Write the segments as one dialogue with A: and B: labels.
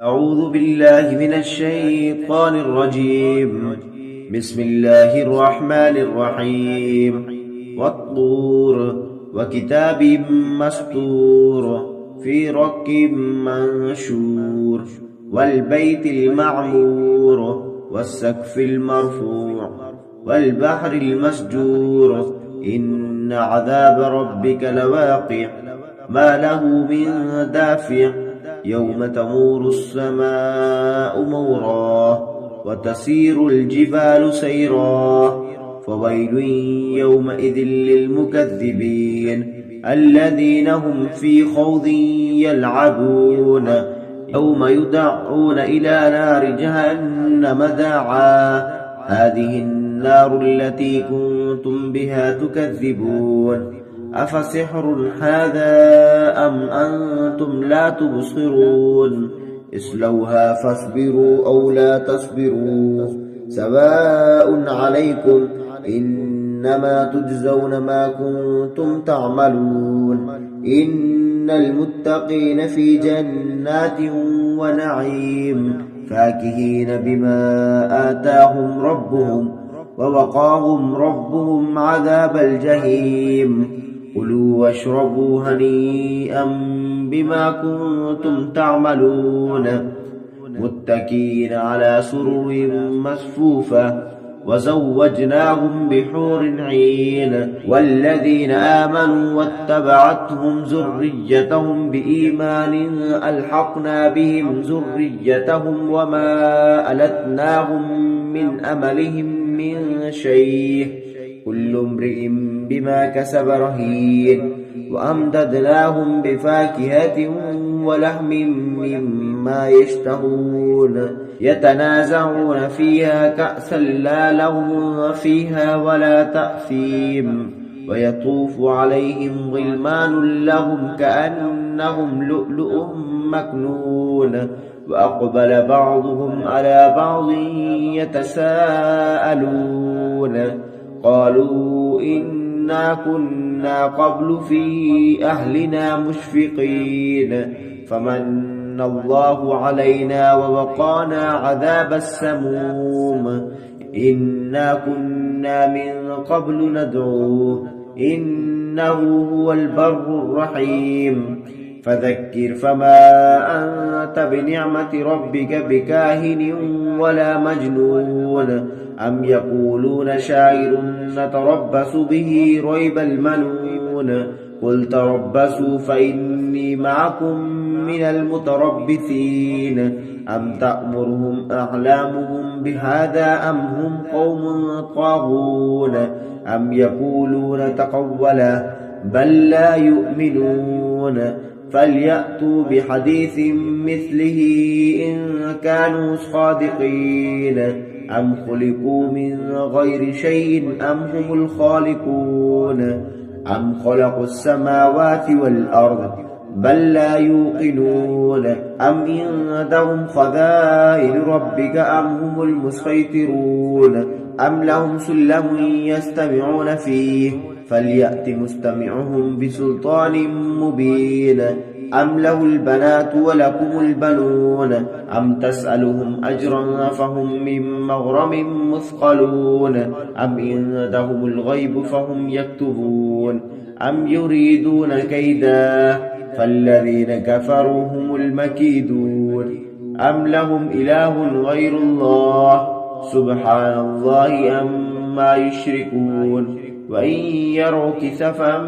A: أعوذ بالله من الشيطان الرجيم. بسم الله الرحمن الرحيم. والطور وكتاب مسطور في رق منشور والبيت المعمور والسقف المرفوع والبحر المسجور إن عذاب ربك لواقع ما له من دافع يوم تمور السماء مورا وتسير الجبال سيرا فويل يومئذ للمكذبين الذين هم في خوض يلعبون يوم يدعون إلى نار جهنم دعا هذه النار التي كنتم بها تكذبون أفسحر هذا أم أنتم لا تبصرون اصلوها فاصبروا أو لا تصبروا سواء عليكم إنما تجزون ما كنتم تعملون إن المتقين في جنات ونعيم فاكهين بما آتاهم ربهم ووقاهم ربهم عذاب الجحيم كلوا واشربوا هنيئا بما كنتم تعملون متكئين على سرر مصفوفة وزوجناهم بحور عين والذين آمنوا واتبعتهم ذريتهم بإيمان ألحقنا بهم ذريتهم وما ألتناهم من أملهم من شيء كل امرئ بما كسب رهين وأمددناهم بفاكهة ولحم مما يشتهون يتنازعون فيها كأسا لا لغو فيها ولا تأثيم ويطوف عليهم غلمان لهم كأنهم لؤلؤ مكنون وأقبل بعضهم على بعض يتساءلون قالوا إنا كنا قبل في أهلنا مشفقين فمن الله علينا ووقانا عذاب السموم إنا كنا من قبل ندعوه إنه هو البر الرحيم فذكر فما أنت بنعمة ربك بكاهن ولا مجنون أم يقولون شاعر نتربص به ريب المنون قل تربصوا فإني معكم من المتربصين أم تأمرهم أحلامهم بهذا أم هم قوم طاغون أم يقولون تقوله بل لا يؤمنون فليأتوا بحديث مثله إن كانوا صادقين أم خلقوا من غير شيء أم هم الخالقون أم خلقوا السماوات والأرض بل لا يوقنون أم عندهم خزائن ربك أم هم المسيطرون أم لهم سلم يستمعون فيه فليأت مستمعهم بسلطان مبين أم له البنات ولكم البنون أم تسألهم أجرا فهم من مغرم مثقلون أم عندهم الغيب فهم يكتبون أم يريدون كيدا فالذين كفروا هم المكيدون أم لهم إله غير الله سبحان الله عما يشركون وإن يروا كسفا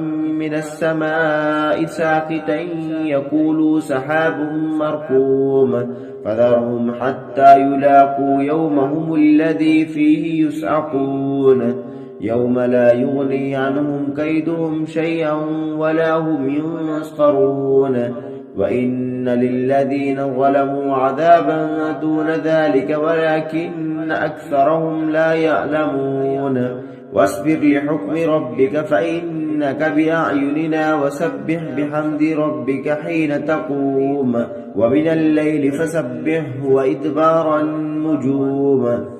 A: من السماء ساقطا يقولوا سحاب مركوم فذرهم حتى يلاقوا يومهم الذي فيه يسعقون يوم لا يغني عنهم كيدهم شيئا ولا هم ينصرون وإن للذين ظلموا عذابا دون ذلك ولكن أكثرهم لا يعلمون واصبر لحكم ربك فإنك بأعيننا وسبح بحمد ربك حين تقوم ومن الليل فسبحه وإدبار النجوم